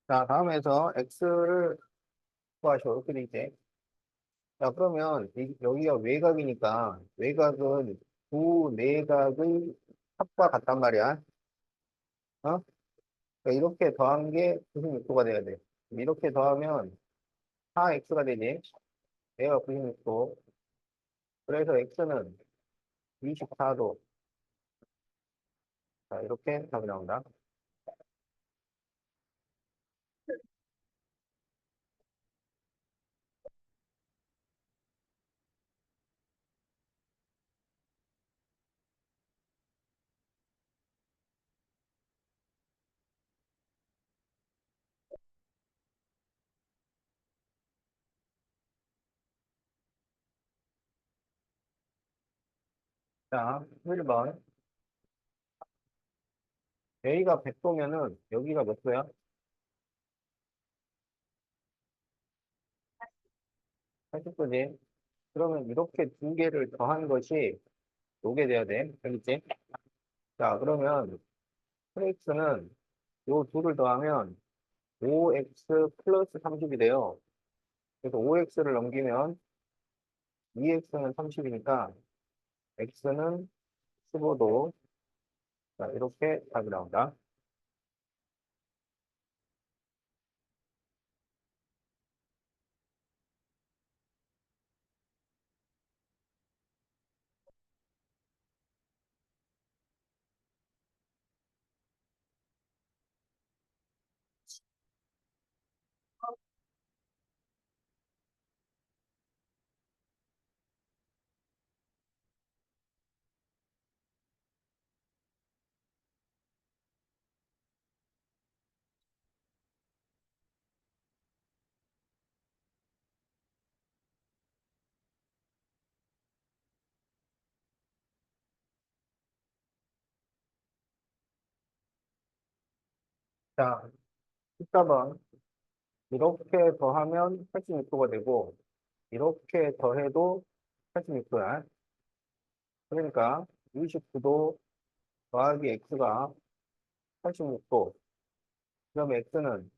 자, 다음에서 x를 구하시오. 이렇게 돼 있지. 자, 그러면 여기가 외곽이니까 외곽은 두 내각의 합과 같단 말이야. 어? 그러니까 이렇게 더한 게 96도가 돼야 돼. 이렇게 더하면 4x가 되지. 얘가 96도. 그래서 x는 24도. 자, 이렇게 답이 나온다. 자, 1번. A가 100도면은 여기가 몇 도야? 80도지. 그러면 이렇게 두 개를 더한 것이 요게 돼야 돼. 알겠지? 자, 그러면 3x는 요 둘을 더하면 5x 플러스 30이 돼요. 그래서 5x를 넘기면 2x는 30이니까 x는 15도. 자, 이렇게 답이 나온다. 자, 14번. 이렇게 더하면 86도가 되고, 이렇게 더해도 86도야. 그러니까 29도 더하기 x가 86도. 그럼 x는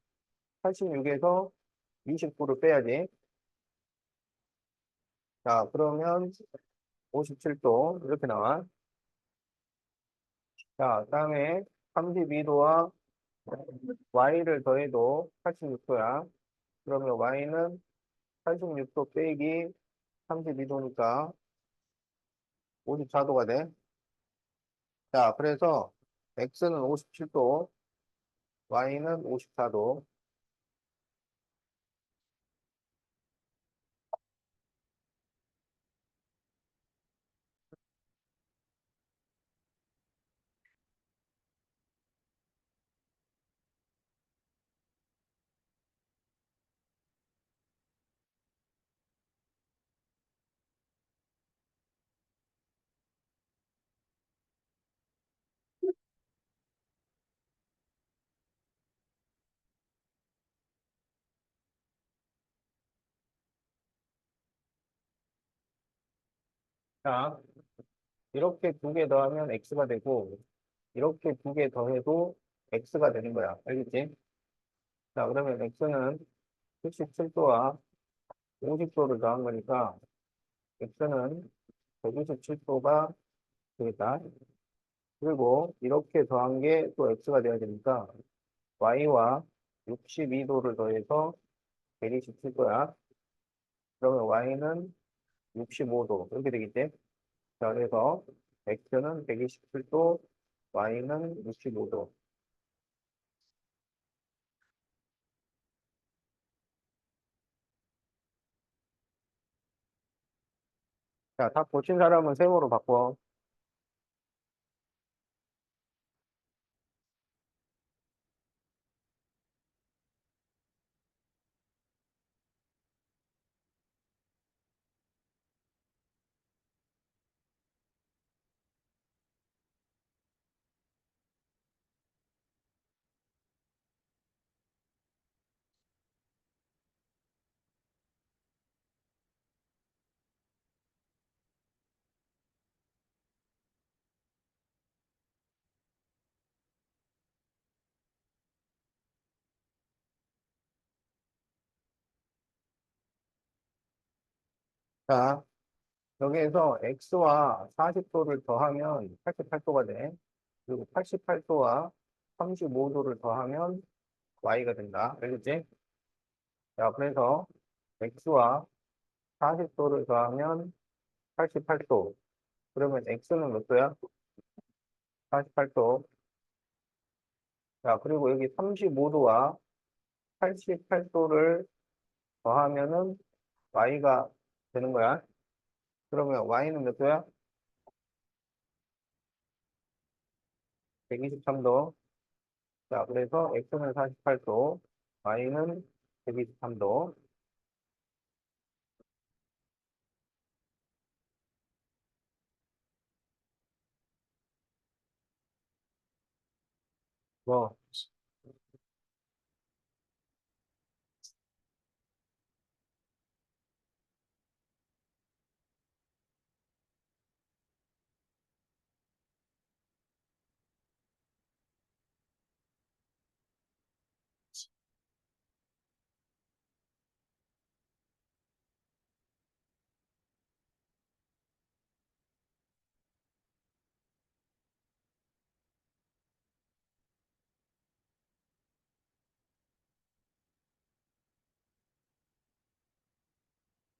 86에서 29를 빼야지. 자, 그러면 57도. 이렇게 나와. 자, 다음에 32도와 y를 더해도 86도야. 그러면 y는 86도 빼기 32도니까 54도가 돼. 자, 그래서 x는 57도, y는 54도. 자, 이렇게 두 개 더하면 x가 되고, 이렇게 두 개 더해도 x가 되는 거야. 알겠지? 자, 그러면 x는 77도와 50도를 더한 거니까, x는 127도가 되겠다. 그리고 이렇게 더한 게 또 x가 되어야 되니까, y와 62도를 더해서 127도야. 그러면 y는 65도. 이렇게 되겠지? 자, 그래서 x는 127도, y는 65도. 자, 다 고친 사람은 세모로 바꿔. 자, 여기에서 x와 40도를 더하면 88도가 돼. 그리고 88도와 35도를 더하면 y가 된다. 알겠지? 자, 그래서 x와 40도를 더하면 88도. 그러면 x는 몇 도야? 48도. 자, 그리고 여기 35도와 88도를 더하면은 y가 되는 거야. 그러면 y는 몇 도야? 123도. 자, 그래서 x는 48도, y는 123도. 뭐,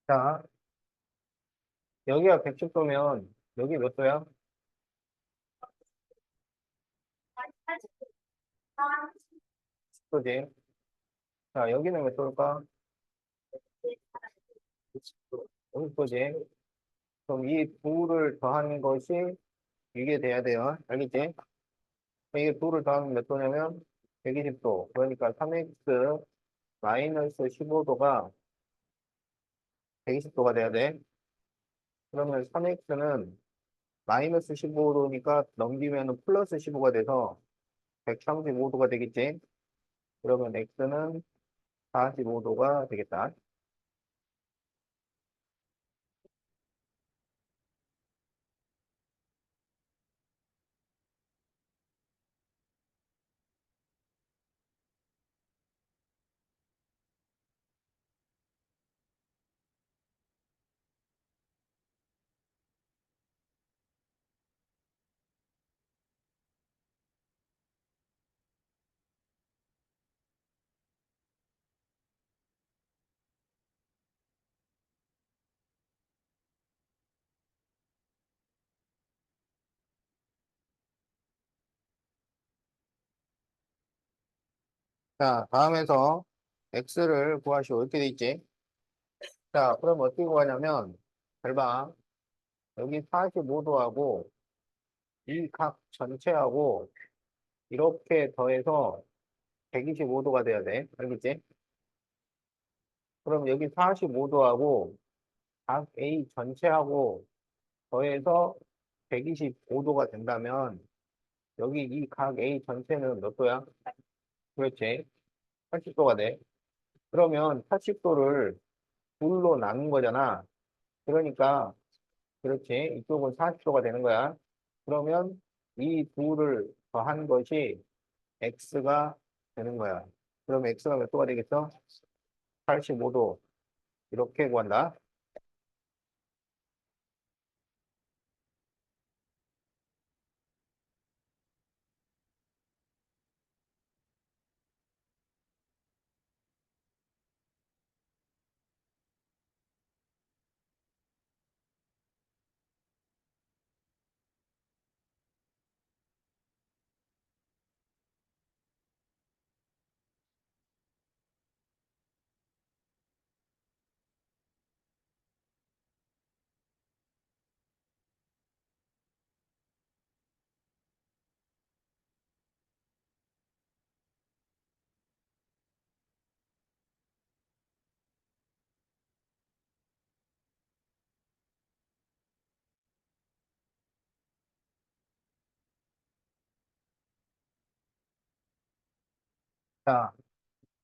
자, 여기가 110도면 여기 몇 도야? 10도지. 자, 여기는 몇 도일까? 50도지. 그럼 이 부를 더하는 것이 이게 돼야 돼요. 알겠지? 이게 부를 더하면 몇 도냐면 120도. 그러니까 3x 마이너스 15도가 120도가 돼야 돼. 그러면 3x는 마이너스 15도니까 넘기면 플러스 15가 돼서 135도가 되겠지? 그러면 x는 45도가 되겠다. 자, 다음에서 x를 구하시오. 이렇게 돼 있지? 자, 그럼 어떻게 구하냐면, 잘 봐. 여기 45도하고 이 각 전체하고 이렇게 더해서 125도가 돼야 돼. 알겠지? 그럼 여기 45도하고 각 A 전체하고 더해서 125도가 된다면 여기 이 각 A 전체는 몇 도야? 그렇지. 80도가 돼. 그러면 80도를 둘로 나눈 거잖아. 그러니까 그렇지. 이쪽은 40도가 되는 거야. 그러면 이 둘을 더한 것이 x가 되는 거야. 그럼 x가 몇 도가 되겠어? 85도. 이렇게 구한다. 자,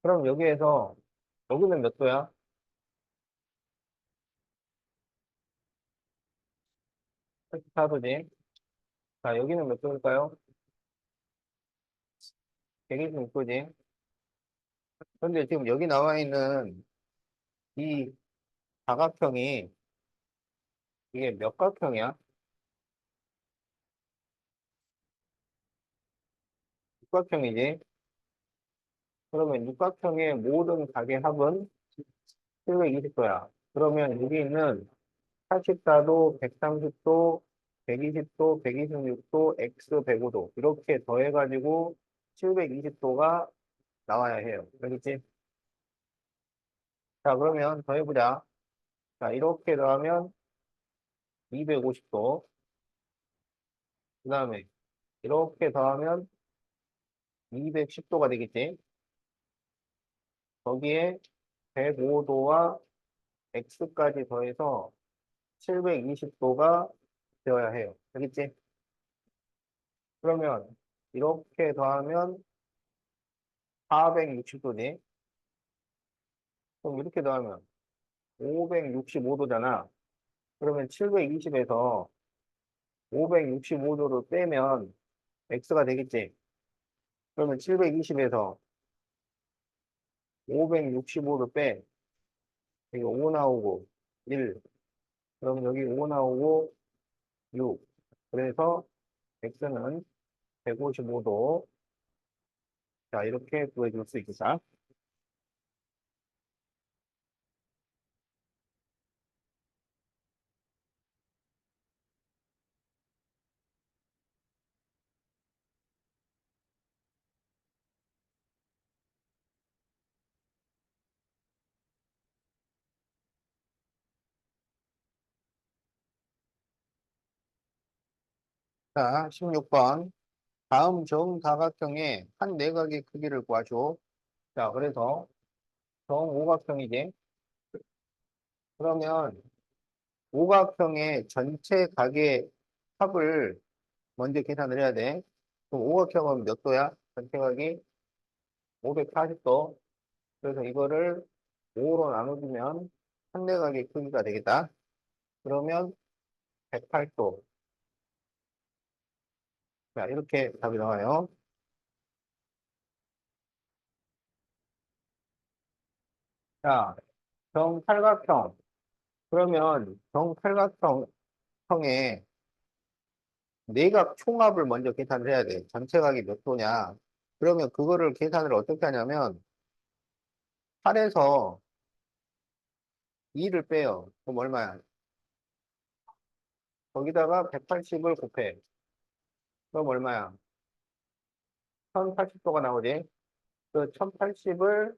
그럼 여기에서 여기는 몇 도야? 84도지. 자, 여기는 몇 도일까요? 126도지. 그런데 지금 여기 나와 있는 이 사각형이 이게 몇 각형이야? 육각형이지? 그러면 육각형의 모든 각의 합은 720도야. 그러면 여기 있는 84도, 130도, 120도, 126도, X 105도 이렇게 더해가지고 720도가 나와야 해요. 알겠지? 자, 그러면 더해보자. 자, 이렇게 더하면 250도. 그 다음에 이렇게 더하면 210도가 되겠지? 거기에 105도와 X까지 더해서 720도가 되어야 해요. 알겠지? 그러면 이렇게 더하면 460도지. 그럼 이렇게 더하면 565도잖아. 그러면 720에서 565도를 빼면 X가 되겠지. 그러면 720에서 565를 빼. 여기 5 나오고 1. 그러면 여기 5 나오고 6. 그래서 X는 155도. 자, 이렇게 구해줄 수 있겠다. 자, 16번. 다음 정사각형의 한 내각의 크기를 구하죠. 자, 그래서 정오각형이지. 그러면 오각형의 전체 각의 합을 먼저 계산을 해야 돼. 그럼 오각형은 몇 도야? 전체 각이 540도. 그래서 이거를 5로 나눠주면 한 내각의 크기가 되겠다. 그러면 108도. 자, 이렇게 답이 나와요. 자, 정팔각형. 그러면 정팔각형의 내각 총합을 먼저 계산을 해야 돼. 전체 각이 몇 도냐. 그러면 그거를 계산을 어떻게 하냐면 8에서 2를 빼요. 그럼 얼마야? 거기다가 180을 곱해. 그럼 얼마야? 1080도가 나오지? 그 1080을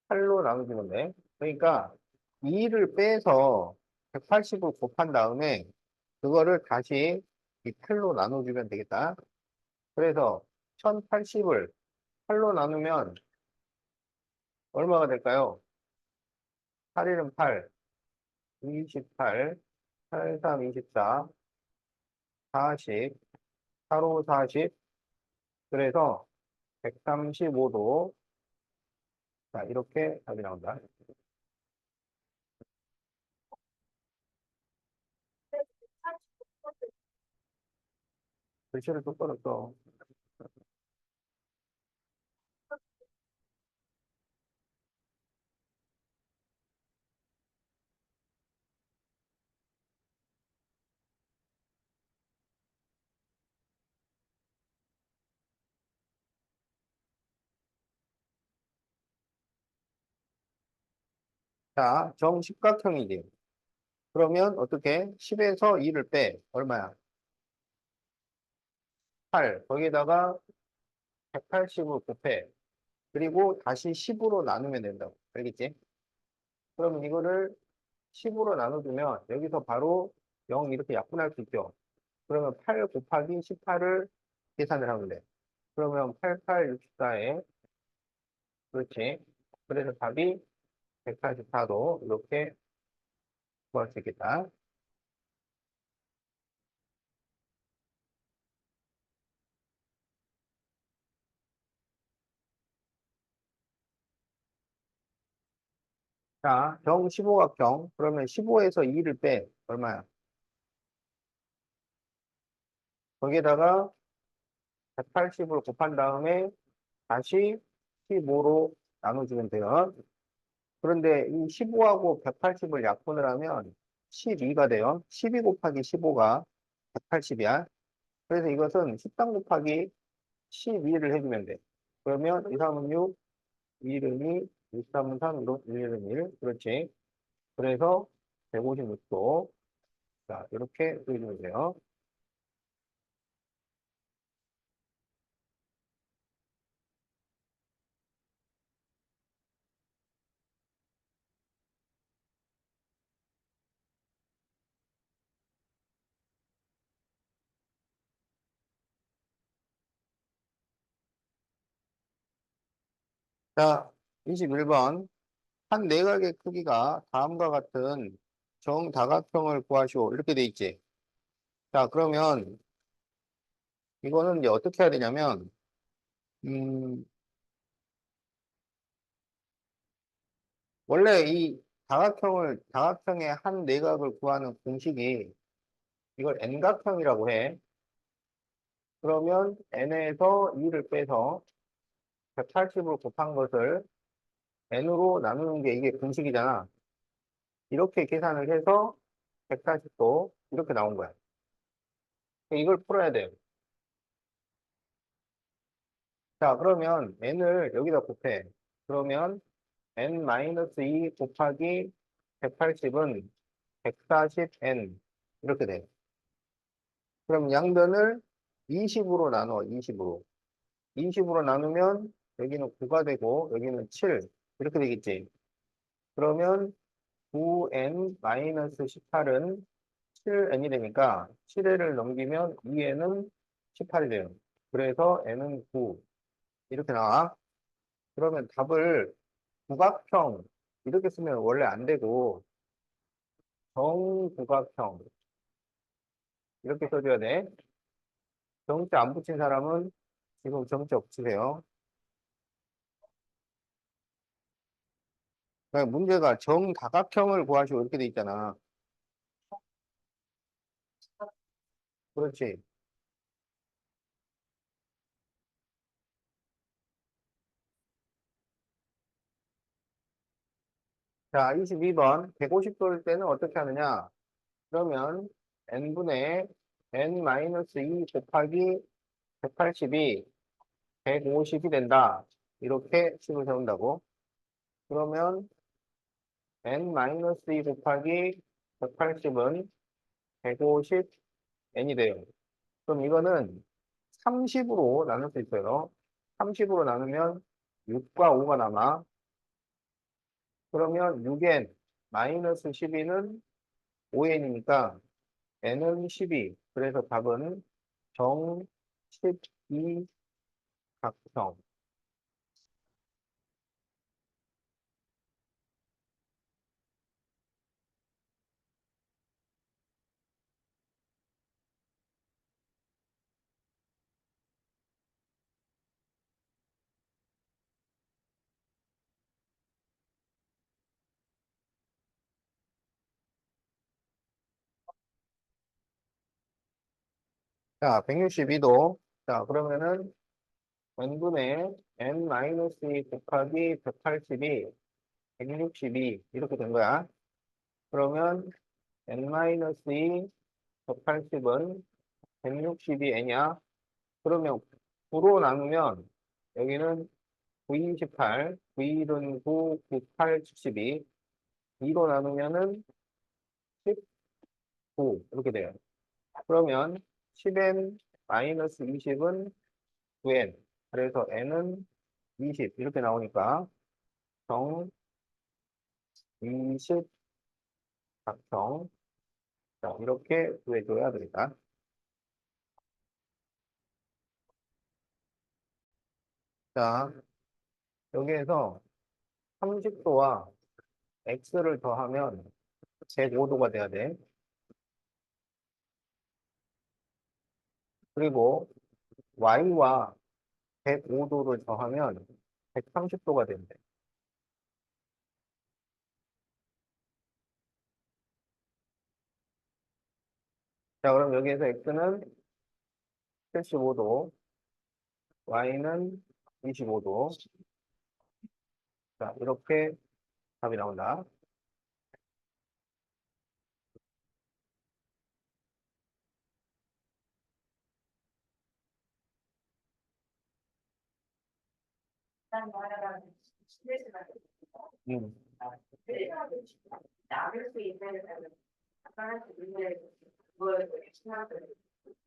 8로 나눠주면 돼. 그러니까 2를 빼서 180을 곱한 다음에 그거를 다시 이 8로 나눠주면 되겠다. 그래서 1080을 8로 나누면 얼마가 될까요? 8일은 8, 28, 8, 3, 24, 40, 8호 40. 그래서 135도. 자, 이렇게 답이 나온다. 글씨를 똑바로 써. 자, 정십각형이지. 그러면 어떻게? 10에서 2를 빼. 얼마야? 8. 거기다가 180을 곱해. 그리고 다시 10으로 나누면 된다고. 알겠지? 그러면 이거를 10으로 나눠주면 여기서 바로 0 이렇게 약분할 수 있죠. 그러면 8 곱하기 18을 계산을 하면 돼. 그러면 88, 64에, 그렇지. 그래서 답이 144도 이렇게 구할 수 있겠다. 자, 정 15각형. 그러면 15에서 2를 빼. 얼마야? 거기에다가 180을 곱한 다음에 다시 15로 나눠주면 돼요. 그런데 이 15하고 180을 약분을 하면 12가 돼요. 12 곱하기 15가 180이야. 그래서 이것은 13 곱하기 12를 해주면 돼. 그러면 2, 3은 6, 1은 2, 6, 3은 3, 1은 1. 그렇지. 그래서 156도. 자, 이렇게 그려주면 돼요. 자, 21번. 한 내각의 크기가 다음과 같은 정다각형을 구하시오. 이렇게 돼 있지. 자, 그러면 이거는 이제 어떻게 해야 되냐면, 음, 원래 이 다각형의 한 내각을 구하는 공식이 이걸 n각형이라고 해. 그러면 n에서 2를 빼서 180으로 곱한 것을 n으로 나누는 게 이게 공식이잖아. 이렇게 계산을 해서 180도 이렇게 나온 거야. 이걸 풀어야 돼요. 자, 그러면 n을 여기다 곱해. 그러면 n-2 곱하기 180은 140n 이렇게 돼. 그럼 양변을 20으로 나눠, 20으로. 20으로 나누면 여기는 9가 되고 여기는 7 이렇게 되겠지. 그러면 9n-18은 7n이 되니까 7n을 넘기면 2n은 18이 돼요. 그래서 n은 9 이렇게 나와. 그러면 답을 구각형 이렇게 쓰면 원래 안 되고 정구각형 이렇게 써줘야 돼. 정자 안 붙인 사람은 지금 정자 붙이세요. 그러니까 문제가 정다각형을 구하시오 이렇게 돼 있잖아. 그렇지. 자, 22번 150도일 때는 어떻게 하느냐? 그러면 n분의 n-2 곱하기 180이 150이 된다. 이렇게 식을 세운다고. 그러면 n-2 곱하기 180은 150n이 돼요. 그럼 이거는 30으로 나눌 수 있어요. 30으로 나누면 6과 5가 남아. 그러면 6n 마이너스 12는 5n이니까 n은 12. 그래서 답은 정 12각형. 자, 162도. 자, 그러면은 n분의 n-2 곱하기 180이 162 이렇게 된 거야. 그러면 n-2 180은 162n이야. 그러면 9로 나누면 여기는 9, 28, 9, 1은 9, 9, 8, 72. 2로 나누면은 19 이렇게 돼요. 그러면 10n 마이너스 20은 9n. 그래서 n은 20 이렇게 나오니까 정 20 각성. 자, 이렇게 구해줘야 됩니다. 자, 여기에서 30도와 x를 더하면 105도가 돼야 돼. 그리고 y와 105도를 더하면 130도가 된대. 자, 그럼 여기에서 x는 75도, y는 25도. 자, 이렇게 답이 나온다. 음,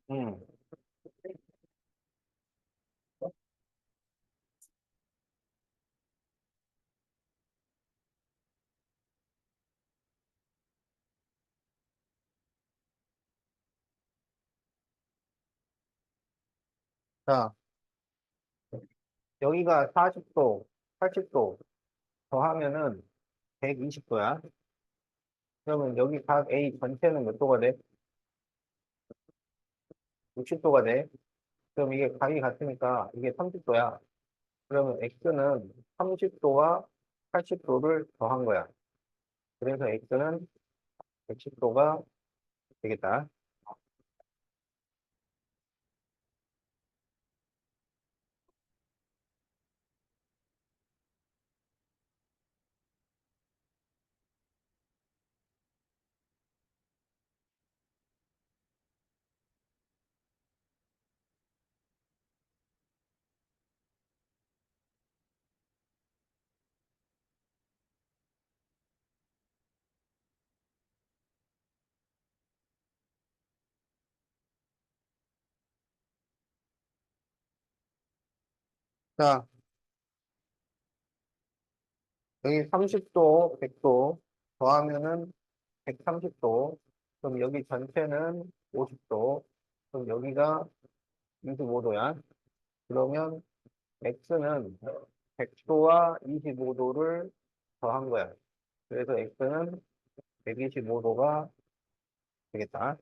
음. 자, 여기가 40도, 80도 더하면은 120도야. 그러면 여기 각 A 전체는 몇 도가 돼? 60도가 돼. 그럼 이게 각이 같으니까 이게 30도야. 그러면 X는 30도와 80도를 더한 거야. 그래서 X는 110도가 되겠다. 자, 여기 30도, 100도 더하면은 130도. 그럼 여기 전체는 50도. 그럼 여기가 25도야. 그러면 X는 100도와 25도를 더한 거야. 그래서 X는 125도가 되겠다.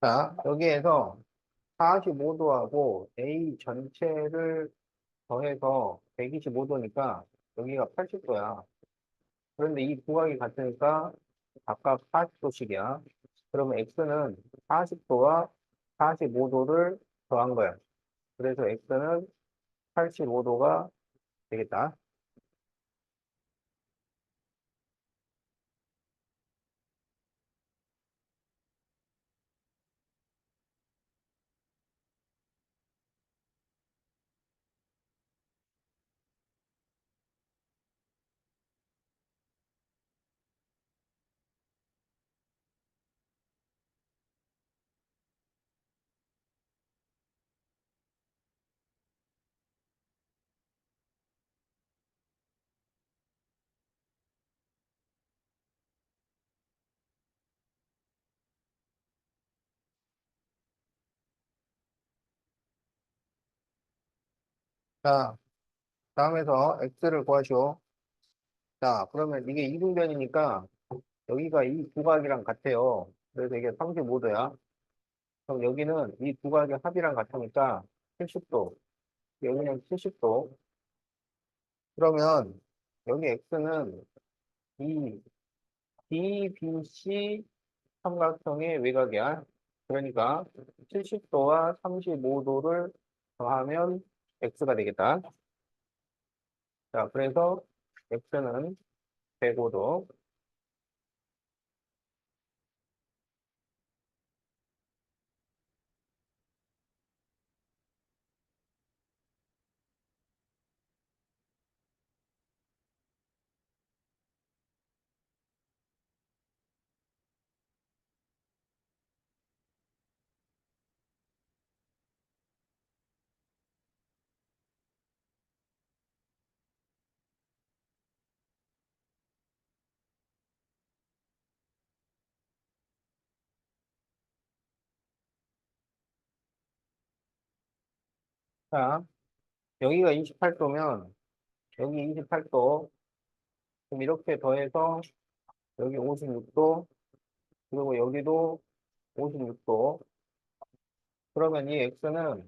자, 여기에서 45도하고 A 전체를 더해서 125도니까 여기가 80도야. 그런데 이 부각이 같으니까 각각 40도씩이야. 그러면 X는 40도와 45도를 더한 거야. 그래서 X는 85도가 되겠다. 자, 다음에서 X를 구하시오. 자, 그러면 이게 이등변이니까 여기가 이 두각이랑 같아요. 그래서 이게 35도야. 그럼 여기는 이 두각의 합이랑 같으니까 70도. 여기는 70도. 그러면 여기 X는 이 DBC 삼각형의 외곽이야. 그러니까 70도와 35도를 더하면 X가 되겠다. 자, 그래서 X는 105도. 자, 여기가 28도면 여기 28도. 그럼 이렇게 더해서 여기 56도. 그리고 여기도 56도. 그러면 이 x는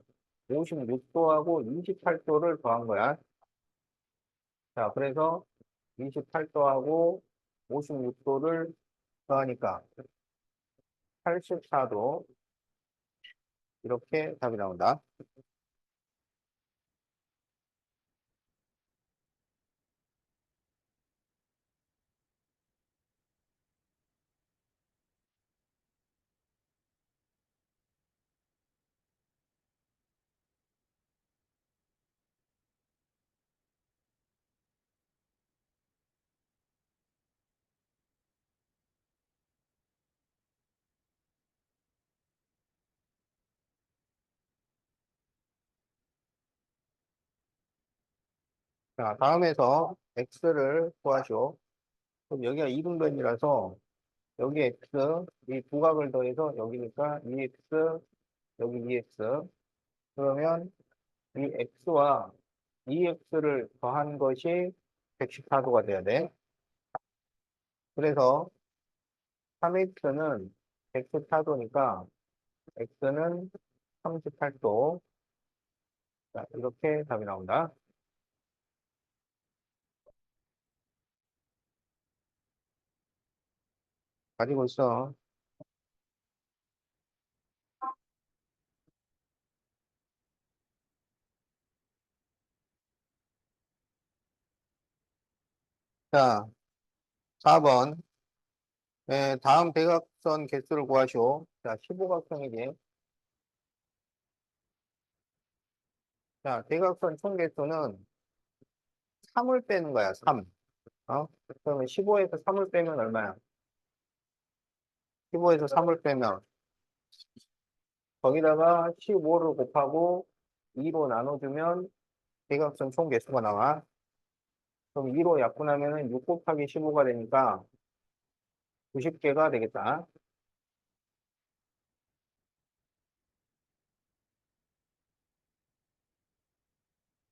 56도하고 28도를 더한 거야. 자, 그래서 28도하고 56도를 더하니까 84도. 이렇게 답이 나온다. 자, 다음에서 x를 구하시오. 그럼 여기가 이등변이라서 여기 x, 이 부각을 더해서 여기니까 2x, 여기 2x. 그러면 이 x와 2x를 더한 것이 114도가 돼야 돼. 그래서 3x는 114도니까 x는 38도. 자, 이렇게 답이 나온다. 가지고 있어. 자, 4번. 다음 대각선 개수를 구하시오. 자, 15각형이지. 자, 대각선 총 개수는 3을 빼는 거야, 3. 그러면 15에서 3을 빼면 얼마야? 15에서 3을 빼면 거기다가 15를 곱하고 2로 나눠주면 대각선 총 개수가 나와. 그럼 2로 약분하면 6 곱하기 15가 되니까 90개가 되겠다.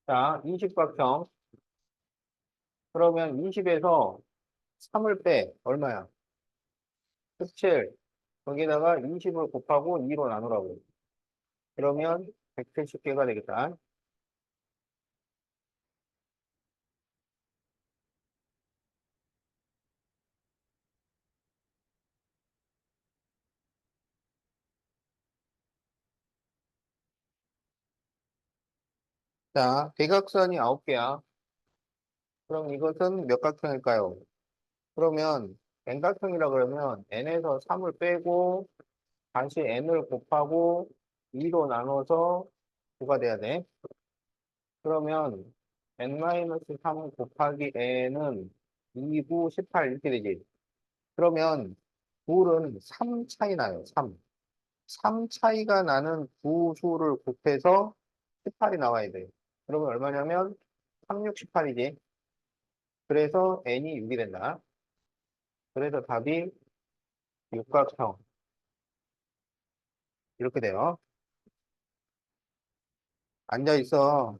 자, 20각형. 그러면 20에서 3을 빼. 얼마야? 17. 거기다가 20을 곱하고 2로 나누라고. 그러면 170개가 되겠다. 자, 대각선이 9개야. 그럼 이것은 몇 각형일까요? 그러면 n각형이라 그러면 n에서 3을 빼고 다시 n을 곱하고 2로 나눠서 9가 돼야 돼. 그러면 n-3 곱하기 n은 2, 9, 18 이렇게 되지. 그러면 둘은 3 차이 나요. 3. 3 차이가 나는 두 수를 곱해서 18이 나와야 돼. 그러면 얼마냐면 3, 6, 18이지. 그래서 n이 6이 된다. 그래서 답이 육각형. 이렇게 돼요. 앉아 있어.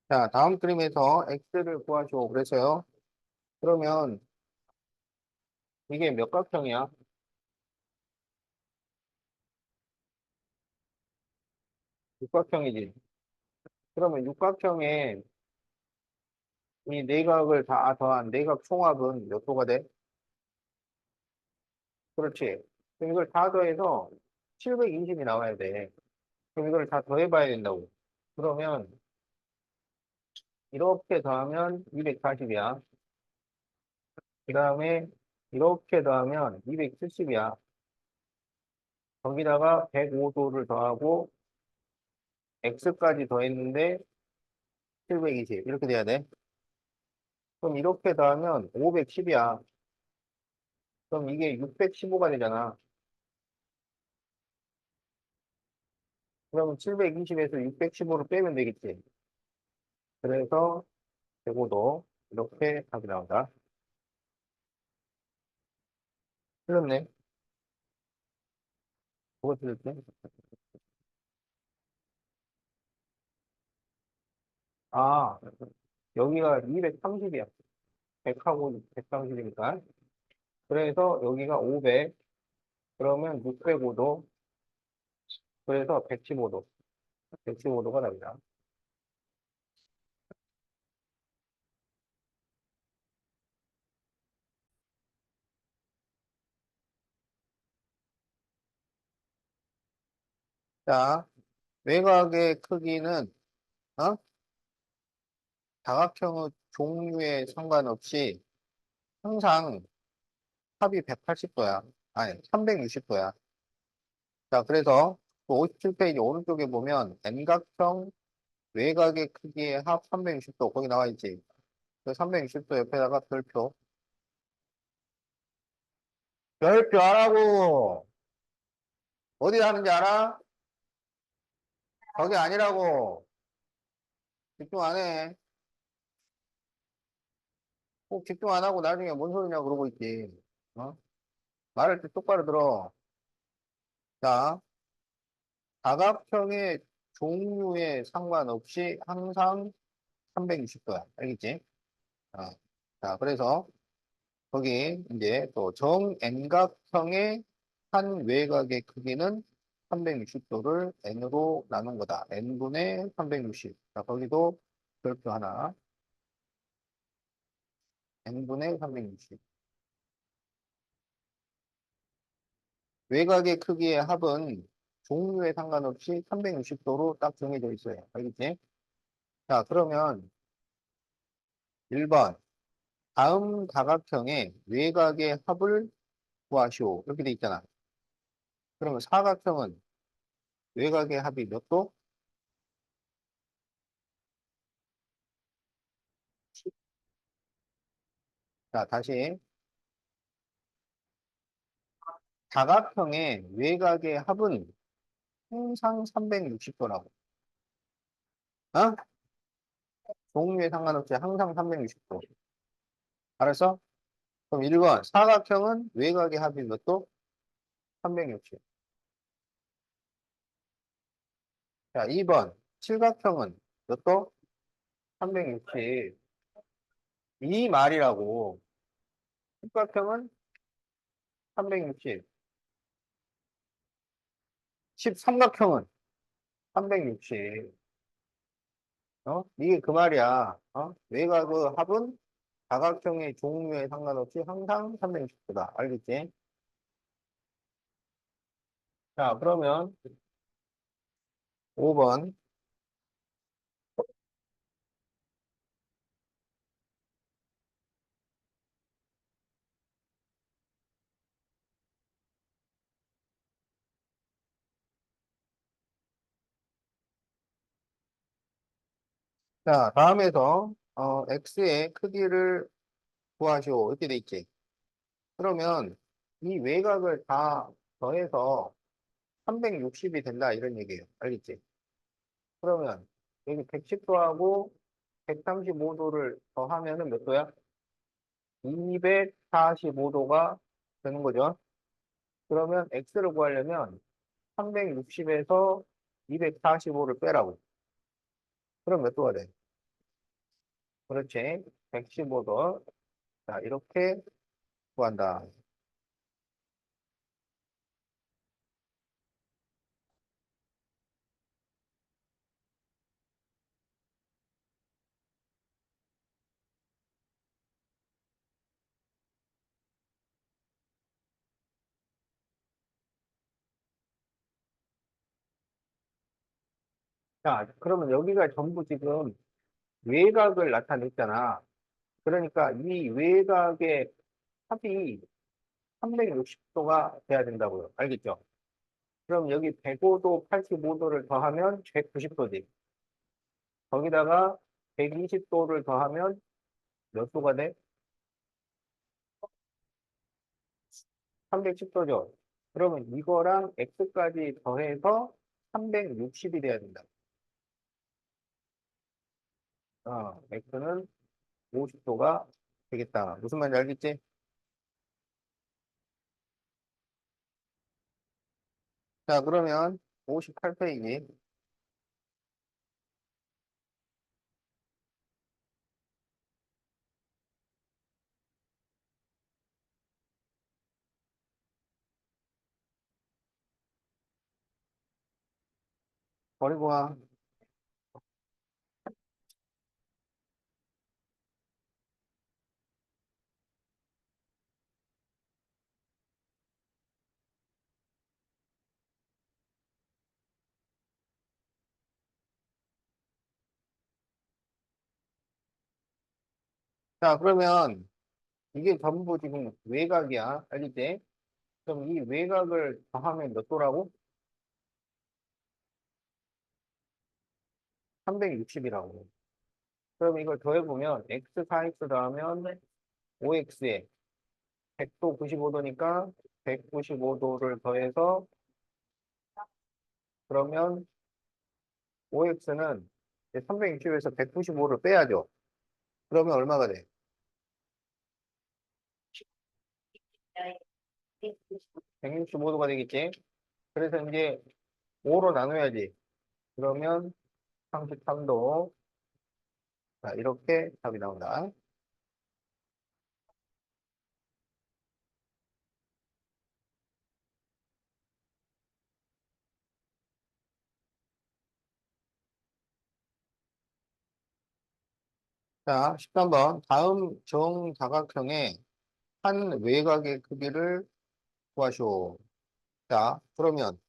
자, 다음 그림에서 x를 구하시오. 그래서요. 그러면 이게 몇 각형이야? 육각형이지. 그러면 육각형에 이 내각을 다 더한 내각 총합은 몇 도가 돼? 그렇지. 그럼 이걸 다 더해서 720이 나와야 돼. 그럼 이걸 다 더해봐야 된다고. 그러면 이렇게 더하면 240이야. 그 다음에 이렇게 더하면 270이야. 거기다가 105도를 더하고 x까지 더했는데 720 이렇게 돼야 돼. 그럼 이렇게 더하면 510이야. 그럼 이게 615가 되잖아. 그러면 720에서 615를 빼면 되겠지. 그래서 105도 이렇게 답이 나온다. 틀렸네. 뭐가 틀렸지? 아, 여기가 230이야. 100하고 130이니까. 그래서 여기가 500. 그러면 605도. 그래서 115도. 115도가 답이다. 자, 외곽의 크기는, 어? 다각형의 종류에 상관없이 항상 합이 180도야. 아니, 360도야. 자, 그래서 57페이지 오른쪽에 보면 N각형 외곽의 크기의 합 360도 거기 나와 있지. 그 360도 옆에다가 별표. 별표 하라고! 어디 하는지 알아? 거기 아니라고. 집중 안 해. 꼭 집중 안 하고 나중에 뭔 소리냐 그러고 있지. 어? 말할 때 똑바로 들어. 자, 다각형의 종류에 상관없이 항상 360도야. 알겠지? 어. 자, 그래서 거기 이제 또 정N각형의 한 외곽의 크기는 360도를 n으로 나눈 거다. n분의 360. 자, 거기도 별표 하나. n분의 360. 외곽의 크기의 합은 종류에 상관없이 360도로 딱 정해져 있어요. 알겠지? 자, 그러면 1번. 다음 다각형의 외곽의 합을 구하시오. 이렇게 돼 있잖아. 그러면 사각형은 외곽의 합이 몇 도? 자, 다시. 다각형의 외곽의 합은 항상 360도라고. 어? 종류에 상관없이 항상 360도. 알았어? 그럼 1번. 사각형은 외곽의 합이 몇 도? 360. 자, 2번. 칠각형은 몇 도? 360. 이 말이라고. 삼각형은 360. 13각형은 360. 어? 이게 그 말이야. 어? 외곽의 합은 다각형의 종류에 상관없이 항상 360도다. 알겠지? 자, 그러면 5번. 자, 다음에서 x의 크기를 구하시오. 이렇게 돼 있지. 그러면 이 외곽을 다 더해서 360이 된다. 이런 얘기예요. 알겠지? 그러면 여기 110도하고 135도를 더하면은 몇 도야? 245도가 되는 거죠. 그러면 x를 구하려면 360에서 245를 빼라고. 그럼 몇 도가 돼? 그렇지. 115도. 자, 이렇게 구한다. 자, 그러면 여기가 전부 지금 외곽을 나타냈잖아. 그러니까 이 외곽의 합이 360도가 돼야 된다고요. 알겠죠? 그럼 여기 105도, 85도를 더하면 190도지. 거기다가 120도를 더하면 몇 도가 돼? 310도죠. 그러면 이거랑 x까지 더해서 360이 돼야 된다. x는 50도가 되겠다. 무슨 말인지 알겠지? 자, 그러면 58페이지. 버리고 와. 자, 그러면 이게 전부 지금 외곽이야. 알겠지? 그럼 이 외곽을 더하면 몇 도라고? 360이라고. 그럼 이걸 더해보면 x 4x 더하면 5x에 100도 95도니까 195도를 더해서 그러면 5x는 360에서 195를 빼야죠. 그러면 얼마가 돼? 165도가 되겠지? 그래서 이제 5로 나눠야지. 그러면 33도. 자, 이렇게 답이 나온다. 자, 13번. 다음 정사각형의 한 외곽의 크기를 구하시오. 자, 그러면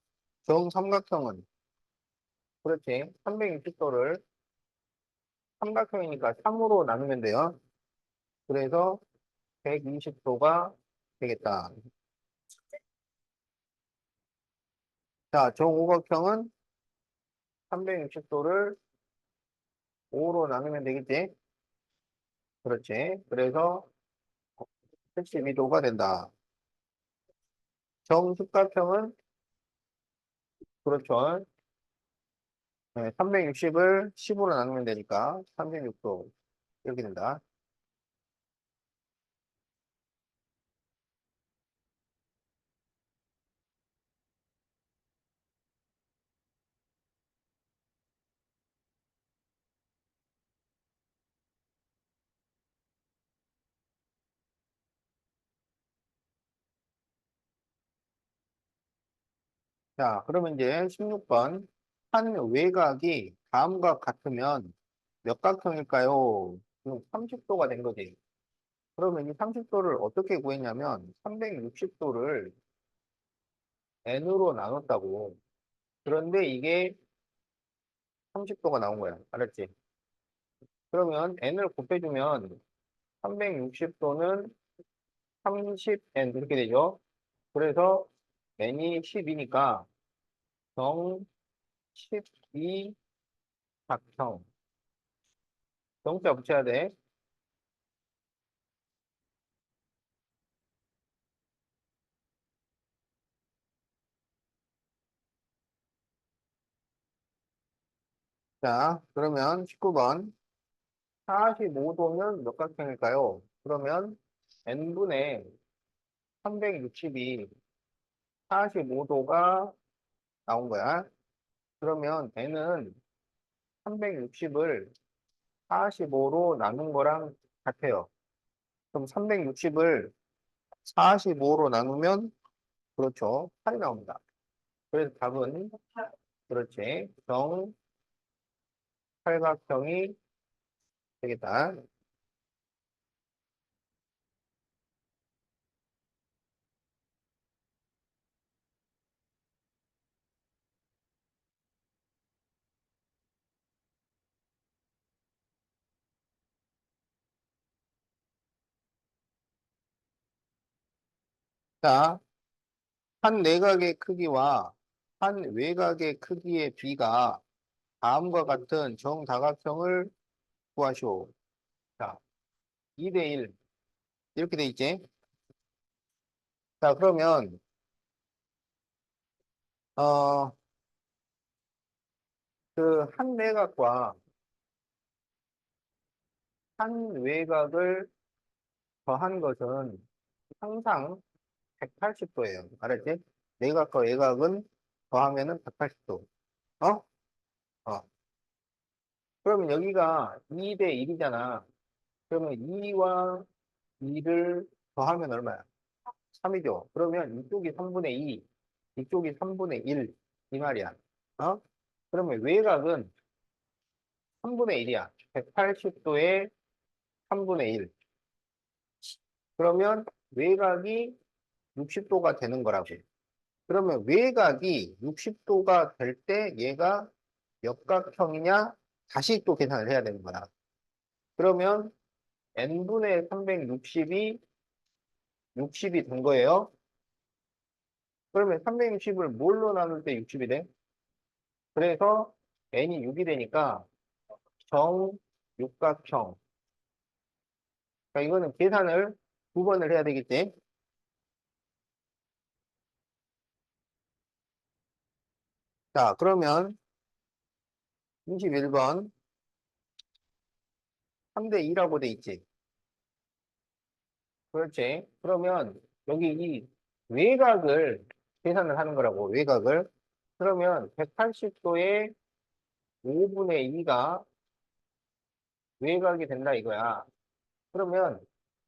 정삼각형은 그렇지. 360도를 삼각형이니까 3으로 나누면 돼요. 그래서 120도가 되겠다. 자, 정오각형은 360도를 5로 나누면 되겠지? 그렇지. 그래서 72도가 된다. 정육각형은 그렇죠. 360을 10으로 나누면 되니까 306도 이렇게 된다. 자, 그러면 이제 16번. 한 외곽이 다음과 같으면 몇 각형일까요? 지금 30도가 된 거지. 그러면 이 30도를 어떻게 구했냐면 360도를 n으로 나눴다고. 그런데 이게 30도가 나온 거야. 알았지? 그러면 n을 곱해주면 360도는 30n 이렇게 되죠. 그래서 n이 10이니까 정 12 각형. 정자 붙여야 돼. 자, 그러면 19번. 45도면 몇 각형일까요? 그러면 n분의 360이 45도가 나온 거야. 그러면 n은 360을 45로 나눈 거랑 같아요. 그럼 360을 45로 나누면 그렇죠. 8이 나옵니다. 그래서 답은 그렇지. 정팔각형이 되겠다. 자, 한 내각의 크기와 한 외곽의 크기의 비가 다음과 같은 정다각형을 구하시오. 자, 2대 1 이렇게 돼 있지. 자, 그러면 어, 그 한 내각과 한 외곽을 더한 것은 항상 180도예요. 알았지? 내각과 외곽은 더하면은 180도. 어? 어. 그러면 여기가 2대 1이잖아. 그러면 2와 2를 더하면 얼마야? 3이죠. 그러면 이쪽이 3분의 2, 이쪽이 3분의 1, 이 말이야. 어? 그러면 외곽은 3분의 1이야. 180도에 3분의 1. 그러면 외곽이 60도가 되는 거라고. 그러면 외곽이 60도가 될 때 얘가 역각형이냐? 다시 또 계산을 해야 되는 거야. 그러면 n분의 360이 60이 된 거예요. 그러면 360을 뭘로 나눌 때 60이 돼? 그래서 n이 6이 되니까 정육각형. 그러니까 이거는 계산을 두 번을 해야 되겠지? 자, 그러면 21번 3대 2라고 돼 있지? 그렇지? 그러면 여기 이 외곽을 계산을 하는 거라고, 외곽을. 그러면 180도에 5분의 2가 외곽이 된다 이거야. 그러면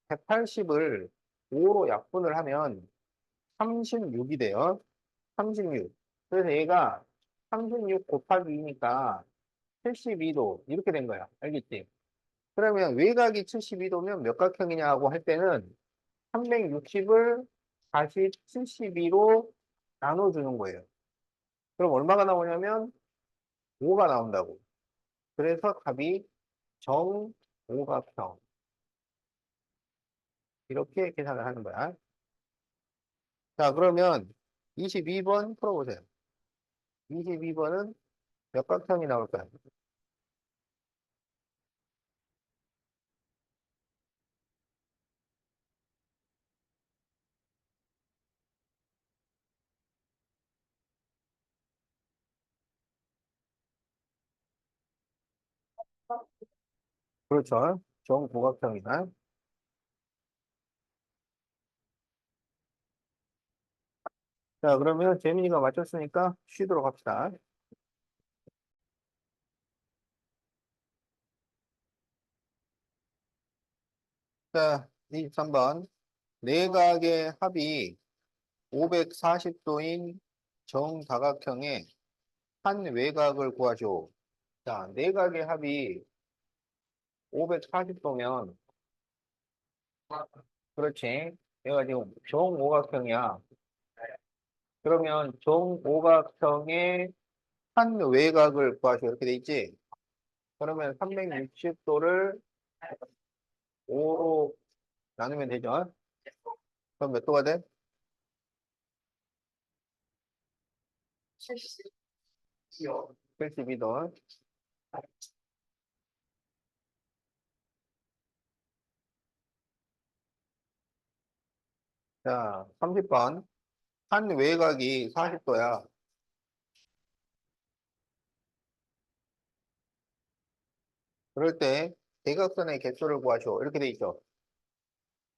180을 5로 약분을 하면 36이 돼요. 36. 그래서 얘가 36 곱하기 2니까 72도 이렇게 된 거야. 알겠지? 그러면 외곽이 72도면 몇 각형이냐고 할 때는 360을 다시 72로 나눠주는 거예요. 그럼 얼마가 나오냐면 5가 나온다고. 그래서 답이 정오각형. 이렇게 계산을 하는 거야. 자, 그러면 22번 풀어보세요. 22번은 몇 각형이 나올까요? 그렇죠. 정오각형이다. 자, 그러면 재민이가 맞췄으니까 쉬도록 합시다. 자, 23번. 내각의 합이 540도인 정다각형의 한 외곽을 구하죠. 자, 내각의 합이 540도면, 그렇지. 얘가 지금 정오각형이야. 그러면 정오각형의 한 외곽을 구하죠. 이렇게 돼 있지? 그러면 360도를 5로 나누면 되죠? 그럼 몇 도가 돼? 72도. 자, 30번. 한 외곽이 40도야. 그럴 때 대각선의 개수를 구하시오. 이렇게 돼 있죠.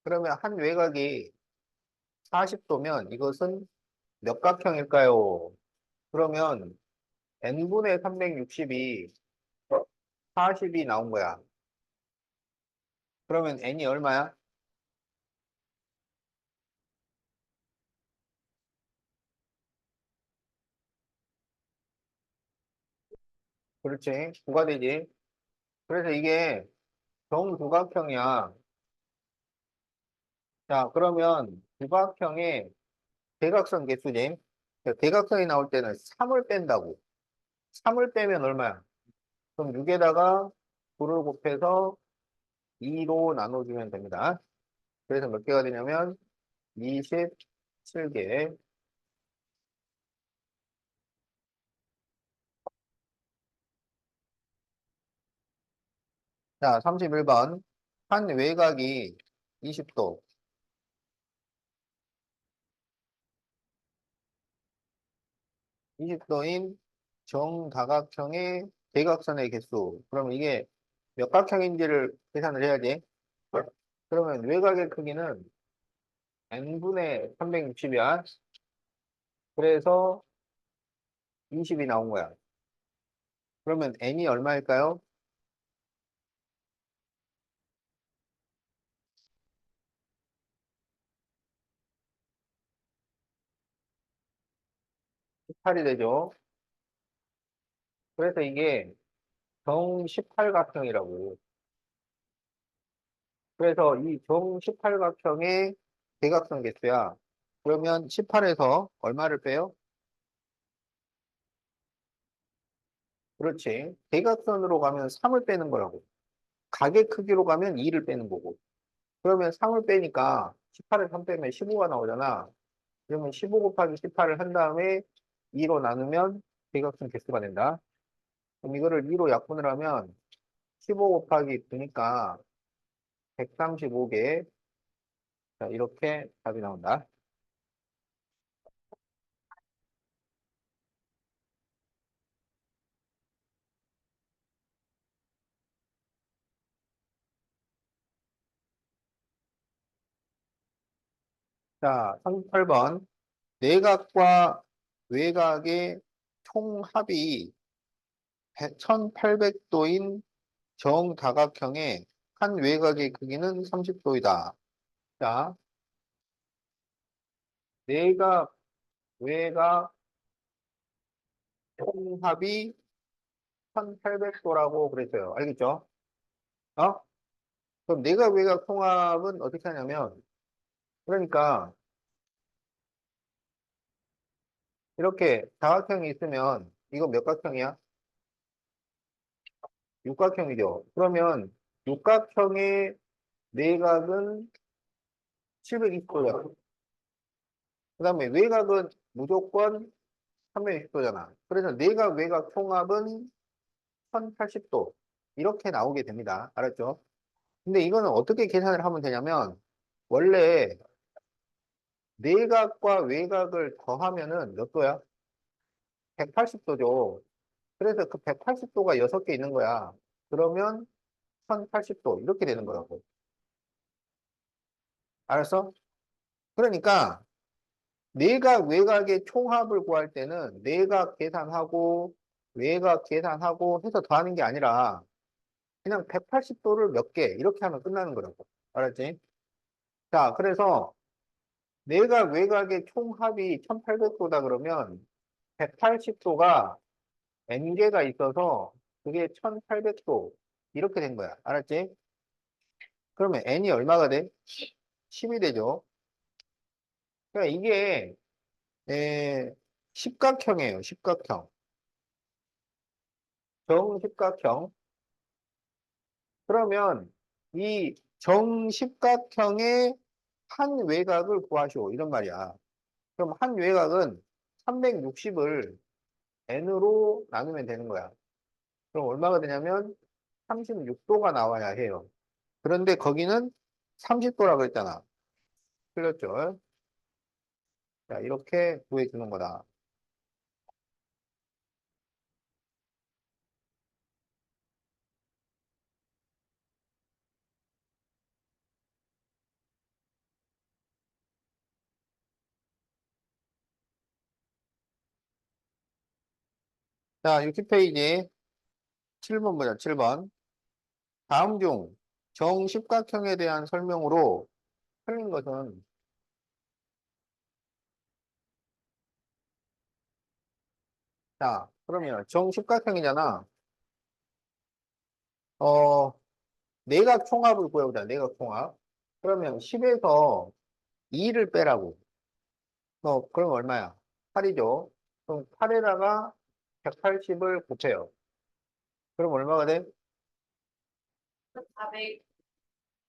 그러면 한 외곽이 40도면 이것은 몇 각형일까요? 그러면 n분의 360이 40이 나온 거야. 그러면 n이 얼마야? 그렇지. 9가 되지. 그래서 이게 정두각형이야. 자, 그러면 두각형의 대각선 개수지. 대각선이 나올 때는 3을 뺀다고. 3을 빼면 얼마야? 그럼 6에다가 9를 곱해서 2로 나눠주면 됩니다. 그래서 몇 개가 되냐면 27개. 자, 31번. 한 외곽이 20도. 20도인 정다각형의 대각선의 개수. 그러면 이게 몇 각형인지를 계산을 해야지. 그러면 외곽의 크기는 n분의 360이야. 그래서 20이 나온 거야. 그러면 n이 얼마일까요? 18이 되죠. 그래서 이게 정 18각형이라고. 그래서 이 정 18각형의 대각선 개수야. 그러면 18에서 얼마를 빼요? 그렇지. 대각선으로 가면 3을 빼는 거라고. 각의 크기로 가면 2를 빼는 거고. 그러면 3을 빼니까 18에 3 빼면 15가 나오잖아. 그러면 15 곱하기 18을 한 다음에 2로 나누면 대각선 개수가 된다. 그럼 이거를 2로 약분을 하면 15 곱하기 9니까 135개. 자, 이렇게 답이 나온다. 자, 38번. 내각과 외곽의 총합이 1800도인 정다각형의 한 외곽의 크기는 30도이다. 자, 내각, 외곽, 총합이 1800도라고 그랬어요. 알겠죠? 어? 그럼 내각, 외곽, 총합은 어떻게 하냐면, 그러니까 이렇게 다각형이 있으면, 이거 몇 각형이야? 육각형이죠. 그러면 육각형의 내각은 720도야. 그 다음에 외곽은 무조건 360도잖아. 그래서 내각, 외곽 총합은 1080도. 이렇게 나오게 됩니다. 알았죠? 근데 이거는 어떻게 계산을 하면 되냐면, 원래 내각과 외곽을 더하면은 몇 도야? 180도죠. 그래서 그 180도가 6개 있는 거야. 그러면 1080도. 이렇게 되는 거라고. 알았어? 그러니까, 내각, 외곽의 총합을 구할 때는 내각 계산하고 외곽 계산하고 해서 더하는 게 아니라 그냥 180도를 몇 개 이렇게 하면 끝나는 거라고. 알았지? 자, 그래서 내각, 외곽의 총합이 1800도다 그러면 180도가 n개가 있어서 그게 1800도 이렇게 된 거야. 알았지? 그러면 n이 얼마가 돼? 10이 되죠. 그러니까 이게 십각형이에요. 십각형. 정십각형. 그러면 이 정십각형의 한 외곽을 구하시오. 이런 말이야. 그럼 한 외곽은 360을 n으로 나누면 되는 거야. 그럼 얼마가 되냐면 36도가 나와야 해요. 그런데 거기는 30도라고 했잖아. 틀렸죠? 자, 이렇게 구해주는 거다. 자, 60페이지 7번 보자, 7번. 다음 중 정십각형에 대한 설명으로 틀린 것은, 자, 그러면 정십각형이잖아. 어, 내각 총합을 구해보자, 내각 총합. 그러면 10에서 2를 빼라고. 그럼 얼마야? 8이죠. 그럼 8에다가 180을 곱해요. 그럼 얼마가 돼?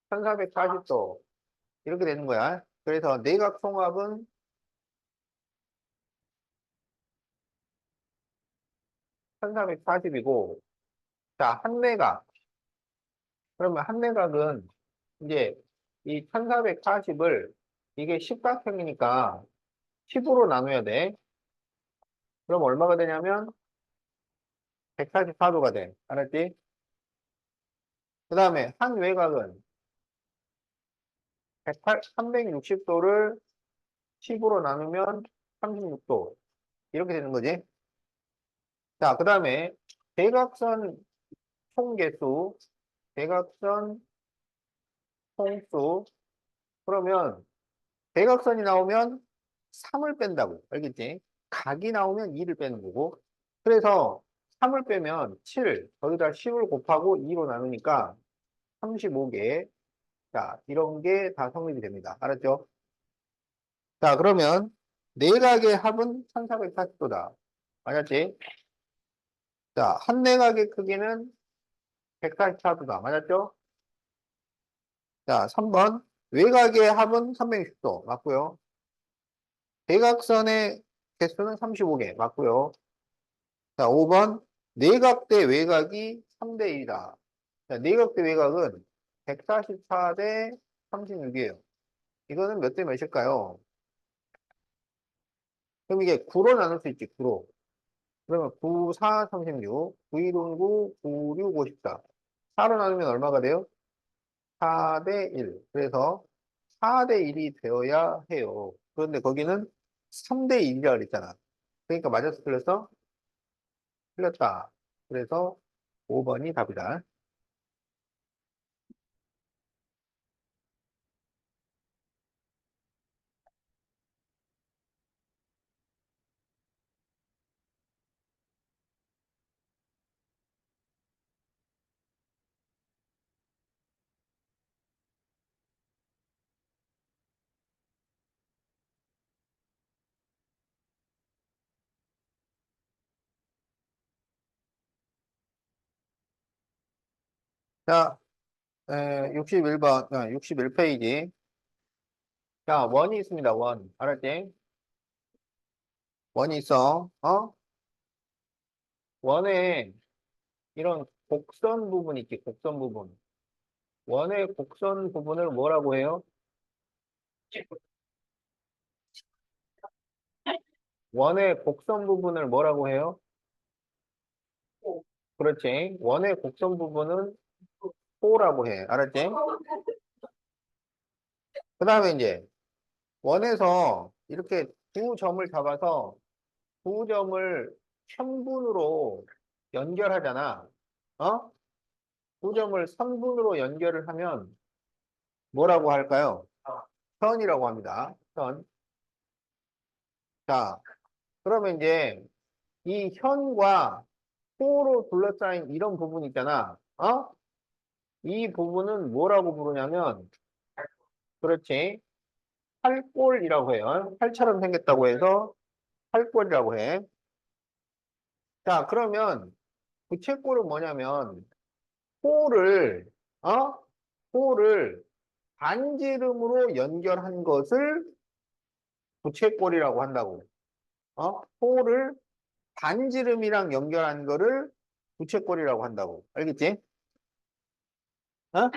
1440도. 이렇게 되는 거야. 그래서 내각 총합은 1440이고, 자, 한 내각. 그러면 한 내각은 이제 이 1440을 이게 십각형이니까 10으로 나눠야 돼. 그럼 얼마가 되냐면 144도가 돼. 알았지? 그 다음에 한 외곽은 360도를 10으로 나누면 36도. 이렇게 되는 거지. 자, 그 다음에 대각선 총개수, 대각선 총수. 그러면 대각선이 나오면 3을 뺀다고. 알겠지? 각이 나오면 2를 빼는 거고. 그래서 3을 빼면 7, 거기다 10을 곱하고 2로 나누니까 35개. 자, 이런 게 다 성립이 됩니다. 알았죠? 자, 그러면 내각의 합은 1440도다. 맞았지? 자, 한 내각의 크기는 144도다. 맞았죠? 자, 3번. 외곽의 합은 360도. 맞고요. 대각선의 개수는 35개. 맞고요. 자, 5번. 내각 대 외곽이 3대 1이다. 자, 내각 대 외곽은 144 대 36이에요. 이거는 몇 대 몇일까요? 그럼 이게 9로 나눌 수 있지, 9로. 그러면 9, 4, 36, 9, 1, 9, 9, 6, 54. 4로 나누면 얼마가 돼요? 4 대 1. 그래서 4 대 1이 되어야 해요. 그런데 거기는 3 대 1이라고 그랬잖아. 그러니까 맞아서 틀렸어? 틀렸다. 그래서 5번이 답이다. 자, 61번, 61페이지. 자, 원이 있습니다, 원. 알았지? 원이 있어. 어? 원에 이런 곡선 부분 있지, 곡선 부분. 원의 곡선 부분을 뭐라고 해요? 원의 곡선 부분을 뭐라고 해요? 그렇지. 원의 곡선 부분은 호라고 해. 알았지? 그 다음에 이제 원에서 이렇게 두 점을 잡아서 두 점을 편분으로 연결하잖아. 어? 두 점을 선분으로 연결을 하면 뭐라고 할까요? 편이라고 합니다. 편. 자, 그러면 이제 이 현과 호로 둘러싸인 이런 부분 있잖아. 어? 이 부분은 뭐라고 부르냐면, 그렇지. 팔골이라고 해요. 팔처럼 생겼다고 해서 팔골이라고 해. 자, 그러면 부채꼴은 뭐냐면, 호를, 어? 호를 반지름으로 연결한 것을 부채꼴이라고 한다고. 어? 호를 반지름이랑 연결한 거를 부채꼴이라고 한다고. 알겠지? 어?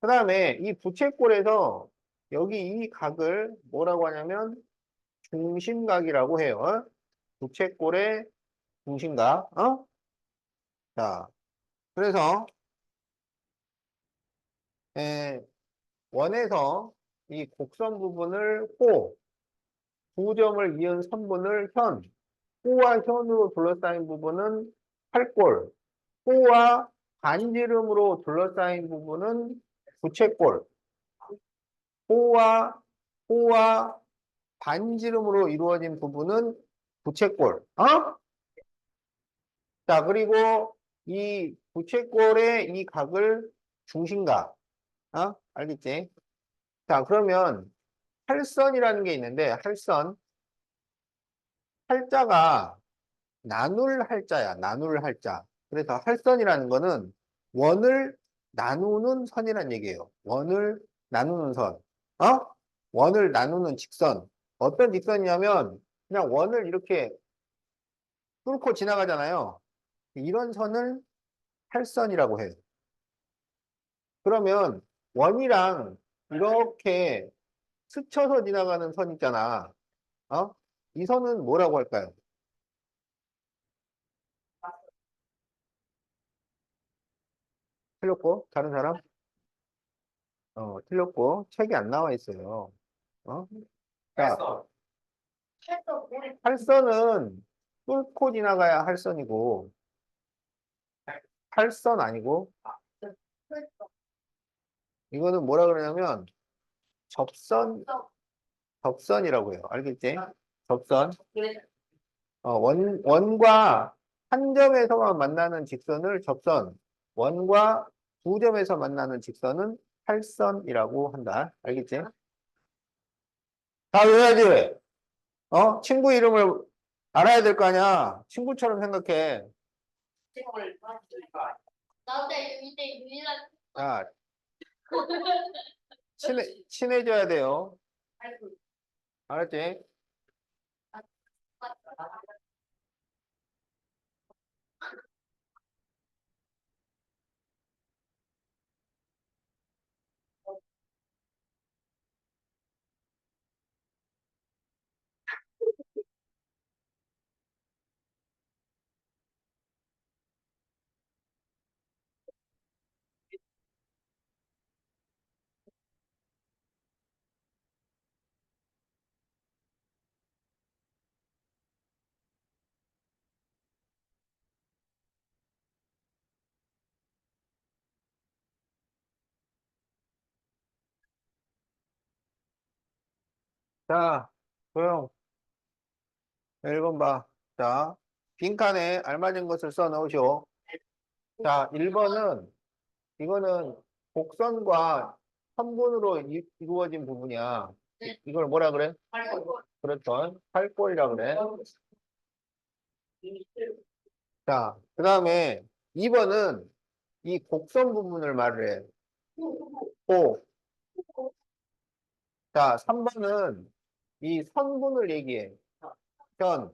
그 다음에 이 부채꼴에서 여기 이 각을 뭐라고 하냐면 중심각이라고 해요. 어? 부채꼴의 중심각. 어? 자, 그래서 에, 원에서 이 곡선 부분을 호, 두 점을 이은 선분을 현, 호와 현으로 둘러싸인 부분은 팔골, 호와 반지름으로 둘러싸인 부분은 부채꼴, 호와 호와 반지름으로 이루어진 부분은 부채꼴. 어? 자, 그리고 이 부채꼴의 이 각을 중심각. 어? 알겠지? 자, 그러면 할선이라는 게 있는데 할선, 할자가 나눌 할자야. 나눌 할자. 그래서 할선이라는 거는 원을 나누는 선이란 얘기예요. 원을 나누는 선. 어? 원을 나누는 직선. 어떤 직선이냐면 그냥 원을 이렇게 뚫고 지나가잖아요. 이런 선을 할선이라고 해요. 그러면 원이랑 이렇게 스쳐서 지나가는 선 있잖아. 어? 이 선은 뭐라고 할까요? 틀렸고, 다른 사람? 틀렸고, 책이 안 나와 있어요. 어? 자, 할선은 뚫고 지나가야 할선이고, 할선 아니고, 이거는 뭐라 그러냐면, 접선, 접선이라고 해요. 알겠지? 접선. 원과 한 점에서만 만나는 직선을 접선, 원과 두 점에서 만나는 직선은 팔선이라고 한다. 알겠지? 다 외워야지. 친구 이름을 알아야 될 거 아니야. 친구처럼 생각해. 자, 친해져야 돼요. 알았지? 자, 조용. 1번 봐. 자, 빈칸에 알맞은 것을 써 넣으시오. 자, 1번은, 이거는 곡선과 선분으로 이루어진 부분이야. 이걸 뭐라 그래? 그렇죠. 팔골이라 그래. 자, 그 다음에 2번은 이 곡선 부분을 말을 해. 고. 자, 3번은 이 선분을 얘기해. 현.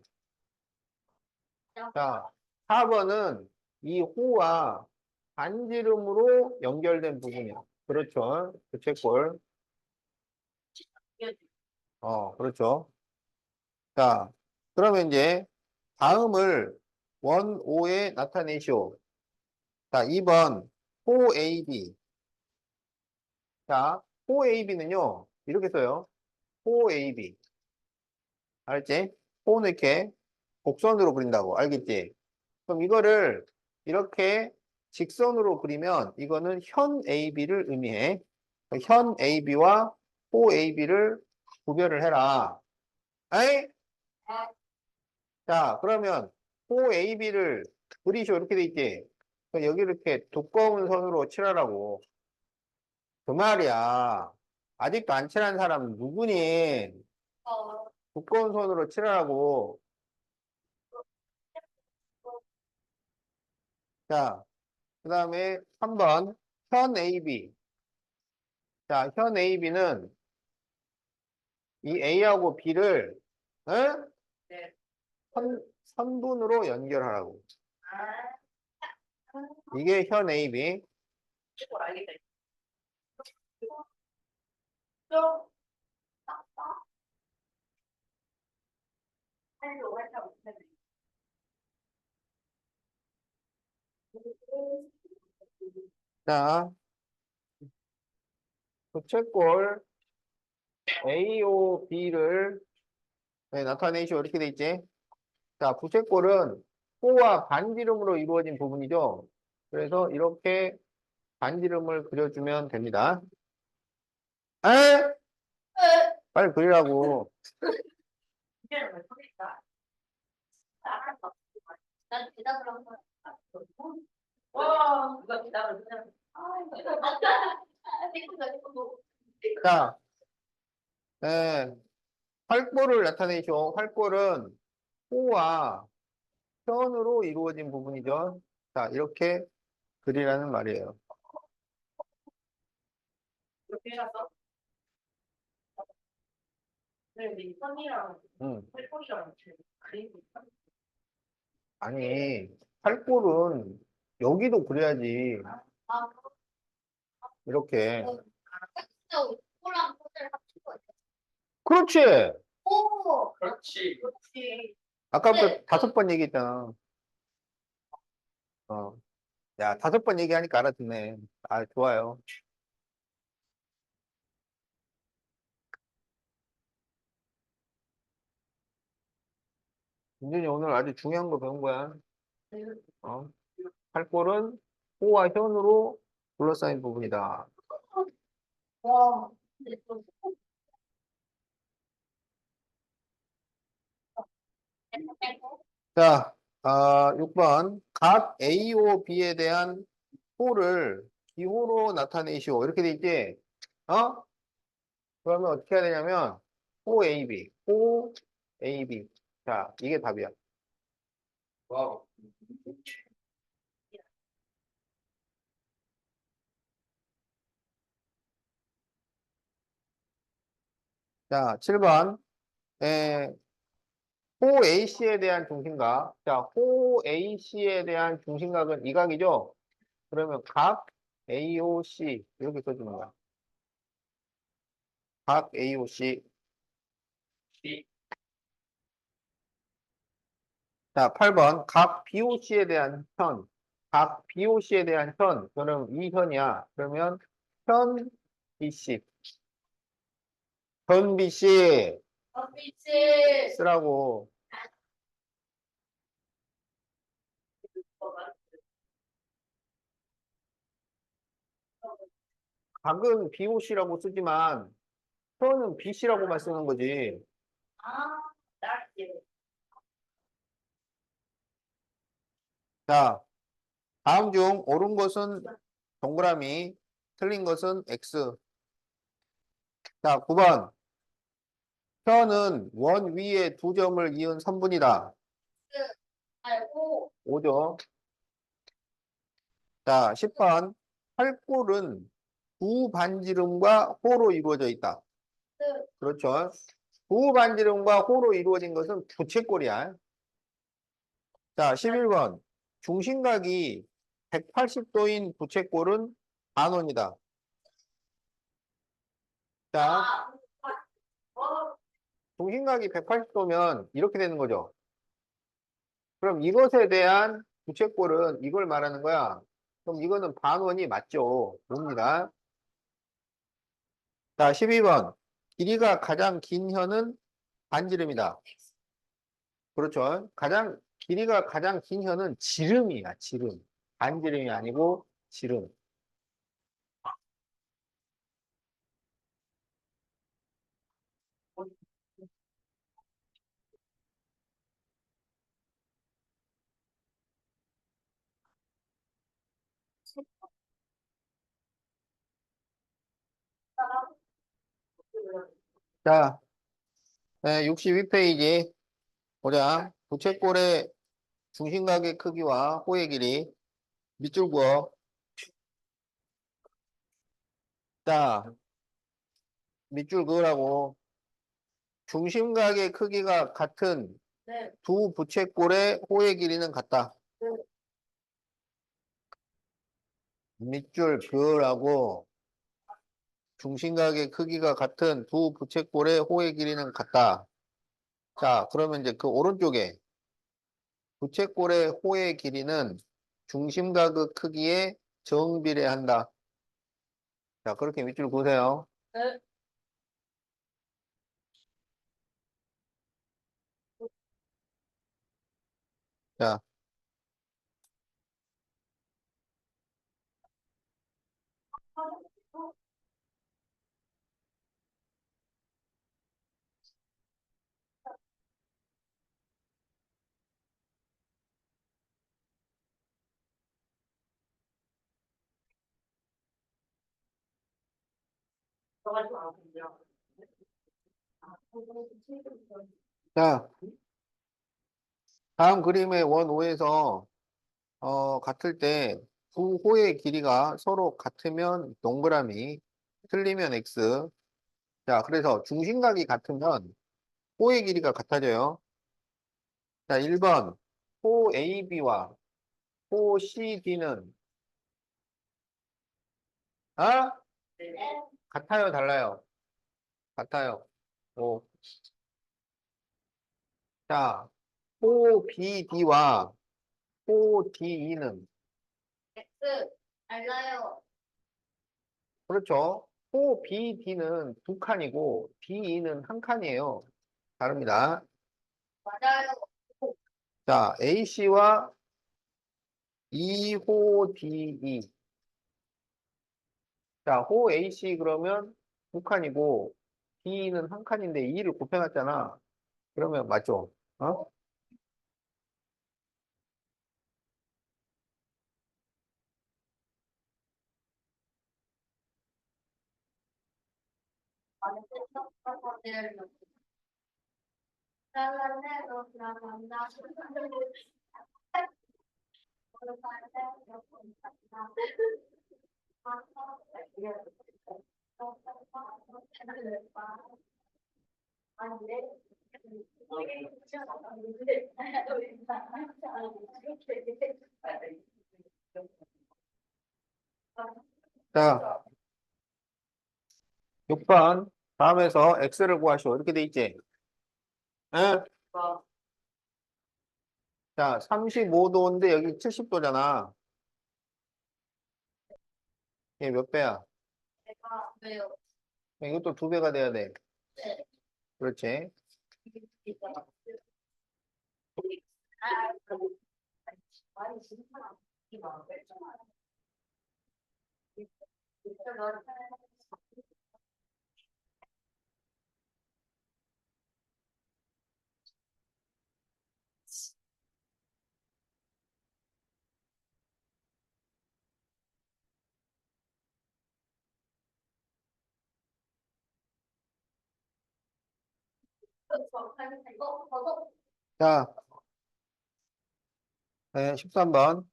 자, 4번은 이 호와 반지름으로 연결된 부분이야. 그렇죠. 부채꼴. 그렇죠. 자, 그러면 이제 다음을 원오에 나타내시오. 자, 2번 호AB. 자, 호AB는요. 이렇게 써요. 호AB. 알지? 호는 이렇게 곡선으로 그린다고. 알겠지? 그럼 이거를 이렇게 직선으로 그리면 이거는 현 AB를 의미해. 현 AB와 호 AB를 구별을 해라. 에이? 자, 그러면 호 AB를 그리쇼 이렇게 돼 있지. 그럼 여기 이렇게 두꺼운 선으로 칠하라고. 그 말이야. 아직도 안 칠한 사람 누구니? 두꺼운 선으로 칠하라고. 자, 그 다음에 3번 현 AB. 자, 현 AB는 이 A하고 B를 선분으로 연결하라고. 이게 현 AB. 자, 부채꼴 AOB를 나타내시오. 이렇게 돼 있지. 자, 부채꼴은 호와 반지름으로 이루어진 부분이죠. 그래서 이렇게 반지름을 그려주면 됩니다. 에? 빨리 그리라고. 자, 에, 활골을 나타내시오. 활골은 호와 편으로 이루어진 부분이죠. 자, 이렇게 그리라는 말이에요. 응. 아니, 팔골은 여기도 그려야지. 이렇게. 진짜 O랑 O를 합친 거예요. 그렇지. 오, 그렇지. 그렇지. 아까부터 네. 5번 얘기했잖아. 어. 야, 5번 얘기하니까 알아듣네. 아, 좋아요. 윤준이 오늘 아주 중요한 거 배운 거야. 어. 팔골은 호와 현으로 둘러싸인 부분이다. 와. 근데 또 자, 6번. 각 A오 B에 대한 호를 기호로 나타내시오. 이렇게 돼 있지? 어? 그러면 어떻게 해야 되냐면, 호 AB, 호 AB. 자, 이게 답이야. 와우. 자, 7번. 호 AC에 대한 중심각. 자, 호 AC에 대한 중심각은 이 각이죠? 그러면 각 AOC. 이렇게 써주는 거야. 각 AOC. 시. 자, 8번. 각 BOC에 대한 현. 각 BOC에 대한 현. 그럼 이 현이야. 그러면 현 BC. 현 BC 빛을 쓰라고. 각은 BOC라고 쓰지만 현은 BC라고만 쓰는 거지. 날개. 자, 다음 중 옳은 것은 동그라미, 틀린 것은 X. 자, 9번. 현은 원 위에 두 점을 이은 선분이다. 알고 5죠. 자, 10번. 팔골은 두 반지름과 호로 이루어져 있다. 그렇죠. 두 반지름과 호로 이루어진 것은 부채꼴이야. 자, 11번. 중심각이 180도인 부채꼴은 반원이다. 자, 중심각이 180도면 이렇게 되는 거죠. 그럼 이것에 대한 부채꼴은 이걸 말하는 거야. 그럼 이거는 반원이 맞죠. 봅니다. 자, 12번. 길이가 가장 긴 현은 반지름이다. 그렇죠. 길이가 가장 긴 현은 지름이야, 지름. 반지름이 아니고 지름. 자, 62페이지 보자. 부채꼴의 중심각의 크기와 호의 길이 밑줄 그어. 자, 밑줄 그으라고. 중심각의 크기가 같은 네. 두 부채꼴의 호의 길이는 같다. 밑줄 그으라고. 중심각의 크기가 같은 두 부채꼴의 호의 길이는 같다. 자, 그러면 이제 그 오른쪽에 부채꼴의 호의 길이는 중심각의 크기에 정비례한다. 자, 그렇게 밑줄 그으세요. 네. 자, 자, 다음 그림의 원5에서 같을 때 두 호의 길이가 서로 같으면 동그라미, 틀리면 X. 자, 그래서 중심각이 같으면 호의 길이가 같아져요. 자, 1번. 호 AB와 호 CD는, 아? 네. 같아요, 달라요? 같아요. 오. 자, OBD와 ODE는 X 달라요. 그렇죠. OBD는 두 칸이고 DE는 한 칸이에요. 다릅니다. 맞아요. 자, AC와 EHO DE. 자, 호 AC 그러면 두 칸이고 DE는 한 칸인데 2를 곱해놨잖아. 그러면 맞죠? 어? 자, 6번 다음에서 X를 구하시오. 이렇게 돼 있지? 응? 자, 35도인데 여기 70도잖아. 얘 몇 배야? 제가 왜요? 이것도 두 배가 돼야 돼. 네. 그렇지? 자, 네, 13번.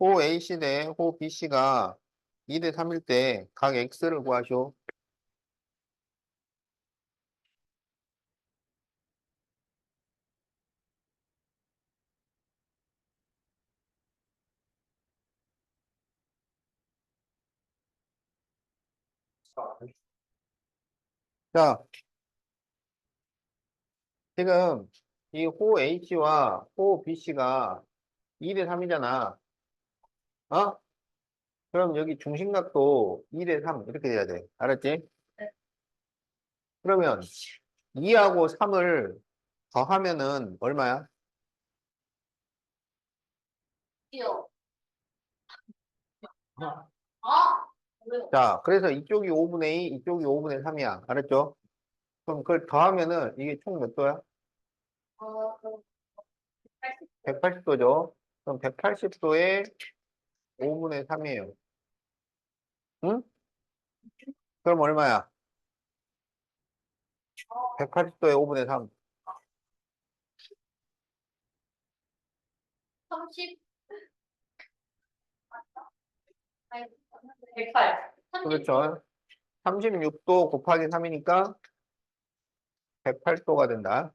호 AC 대 호 BC가 2대 3일 때 각 X를 구하시오. 자, 지금 이 호 H와 호 BC가 2대 3이잖아. 어? 그럼 여기 중심각도 2대 3 이렇게 돼야 돼. 알았지? 네. 그러면 2하고 3을 더하면은 얼마야? 요 어. 아, 왜요? 자, 그래서 이쪽이 5분의 2, 이쪽이 5분의 3이야. 알았죠? 그럼 그걸 더하면은 이게 총 몇 도야? 어, 180도죠? 그럼 180도에 5분의 3이에요. 응? 그럼 얼마야? 180도에 5분의 3. 30, 108. 그렇죠? 36도 곱하기 3이니까 108도가 된다.